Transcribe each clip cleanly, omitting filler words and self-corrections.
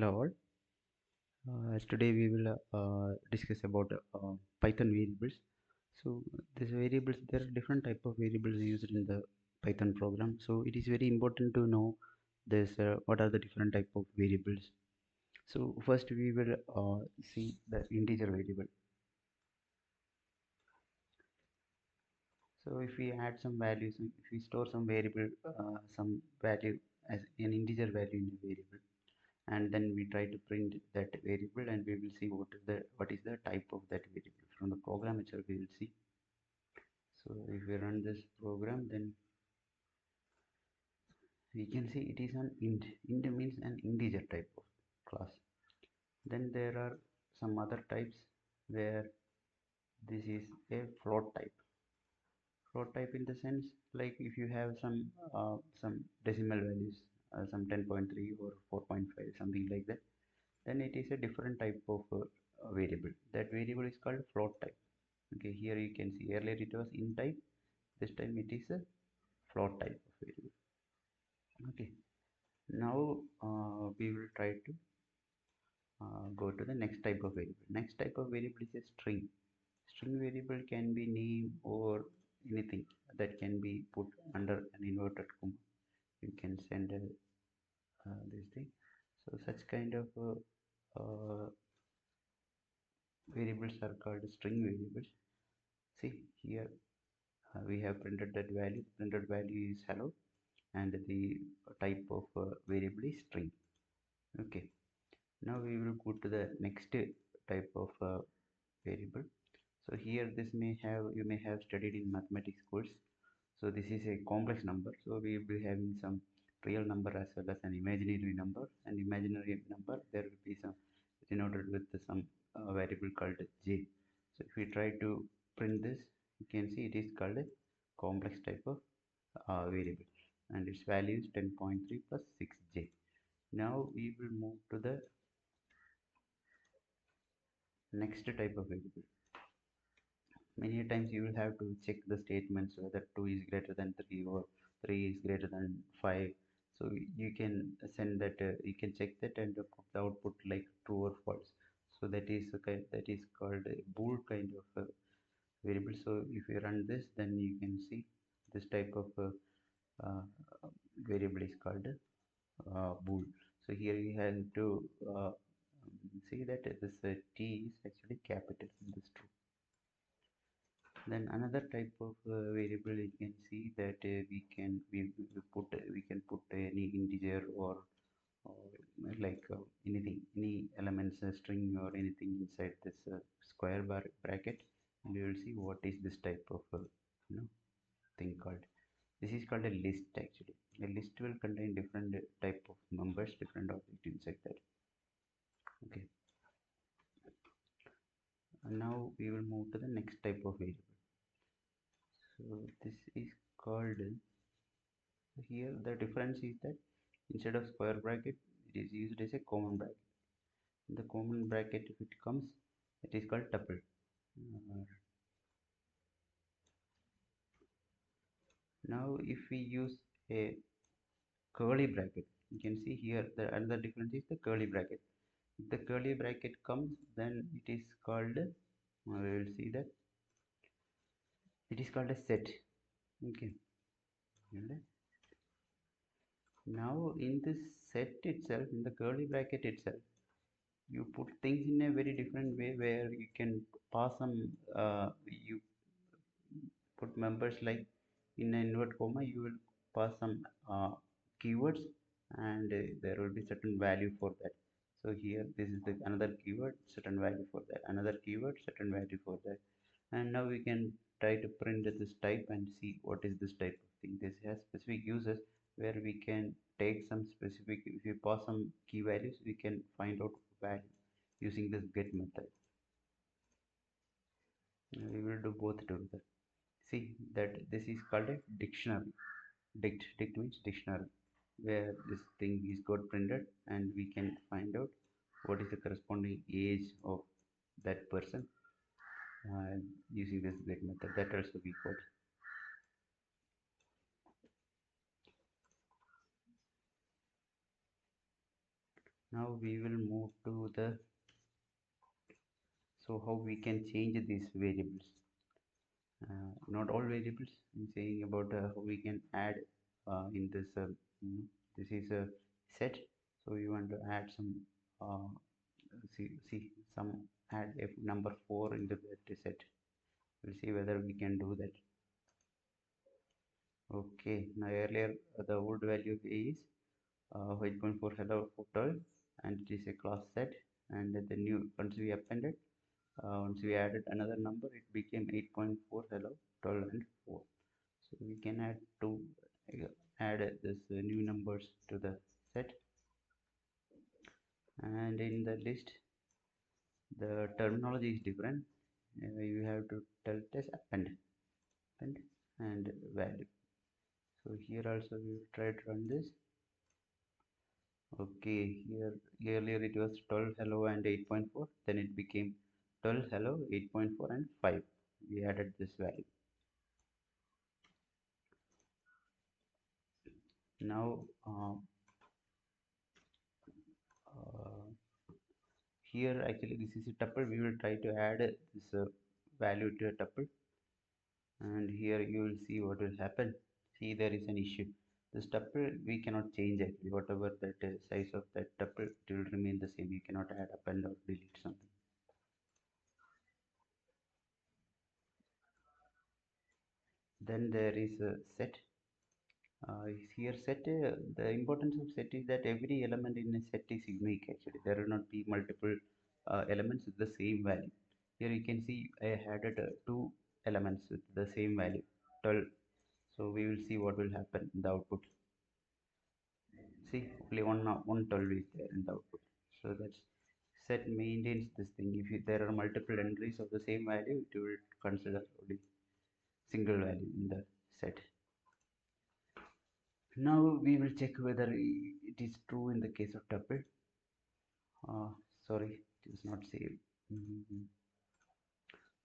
Hello all. Today we will discuss about Python variables. So these variables, there are different type of variables used in the Python program. So it is very important to know this what are the different type of variables. So first we will see the integer variable. So if we add some values, if we store some variable, some value as an integer value in a variable, and then we try to print that variable, and we will see what is the type of that variable from the program itself. We will see. So if we run this program, then we can see it is an int means an integer type of class. Then there are some other types where this is a float type. Float type in the sense, like if you have some decimal values, some 10.3 or 4.5, something like that, then it is a different type of variable. That variable is called float type. Okay, here you can see earlier it was int type, this time it is a float type of variable. Okay, now we will try to go to the next type of variable. Next type of variable is a string. String variable can be name or anything that can be put under an inverted comma. You can send this thing. So such kind of variables are called string variables. See here, we have printed that value. Printed value is hello, and the type of variable is string. Okay, now we will go to the next type of variable. So here this may have, you may have studied in mathematics course. So this is a complex number, so we will be having some real number as well as an imaginary number. And imaginary number, there will be some denoted with some variable called j. So if we try to print this, you can see it is called a complex type of variable, and its value is 10.3 plus 6j. Now we will move to the next type of variable. Many times you will have to check the statements whether 2 is greater than 3 or 3 is greater than 5. So you can send that, you can check that and put the output like true or false. So that is a kind, that is called a bool kind of variable. So if you run this, then you can see this type of uh, variable is called bool. So here you have to see that this t is actually capital in this true. Then another type of variable, you can see that we can put any integer or like anything, any elements, string or anything inside this square bar bracket, and you will see what is this type of you know thing called. This is called a list actually. A list will contain different type of numbers, different objects inside that. Okay, and now we will move to the next type of variable. So this is called, here the difference is that instead of square bracket, it is used as a common bracket. In the common bracket, if it comes, it is called tuple. Uh, Now if we use a curly bracket, you can see here the another difference is the curly bracket. If the curly bracket comes, then it is called, we will see that it is called a set. Okay, and now in this set itself, in the curly bracket itself, you put things in a very different way, where you can pass some you put members like in an invert comma, you will pass some keywords, and there will be certain value for that. So here this is the another keyword, certain value for that, another keyword, certain value for that. And now we can try to print this type and see what is this type of thing. This has specific uses where we can take some specific, if you pass some key values, we can find out value using this get method. We will do both together. See that this is called a dictionary. Dict means dictionary, where this thing is got printed, and we can find out what is the corresponding age of that person uh, using this get method. That also we got. Now we will move to the, so how we can change these variables. Not all variables. I'm saying about how we can add in this. This is a set, so we want to add some. Uh, see some add a number 4 into that set. We'll see whether we can do that. Okay. Now earlier the old value is 8.4 hello for 12, and it is a class set. And the new, once we appended, once we added another number, it became 8.4 hello 12 and 4. So we can add this new numbers to the set, and in the list the terminology is different. You have to tell it as append and value. So here also we will try to run this. Okay, here earlier it was 12 hello and 8.4, then it became 12 hello 8.4 and 5. We added this value. Now uh, here actually this is a tuple. We will try to add this value to a tuple, and here you will see what will happen. See, there is an issue. This tuple we cannot change actually. Whatever that size of that tuple, it will remain the same. You cannot add, append or delete something. Then there is a set. Here set, the importance of set is that every element in a set is unique actually. There will not be multiple elements with the same value. Here you can see I added two elements with the same value 12. So we will see what will happen in the output. See, only one 12 is there in the output. So that's set maintains this thing. If there are multiple entries of the same value, it will consider only single value in the set. Now we will check whether it is true in the case of tuple. Sorry, it is not saved. Mhm.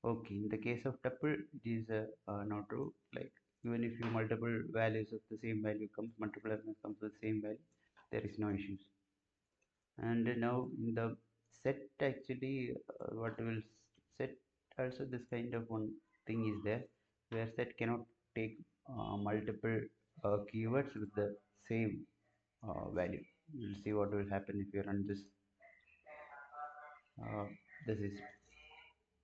Okay, in the case of tuple, it is not true. Like even if you multiple values of the same value comes, multiple elements comes with the same value, there is no issues. And now in the set actually, what will set also this kind of one thing is there, where set cannot take multiple keywords with the same value. We'll see what will happen if you run this. This is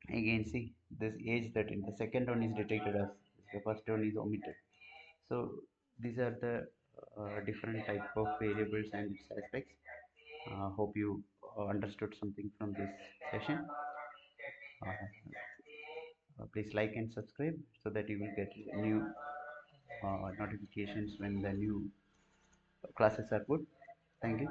again, see this age that in the second one is detected as the first one is omitted. So these are the different type of variables and its aspects. Hope you understood something from this session. Please like and subscribe so that you will get new notifications when the new classes are put. Thank you.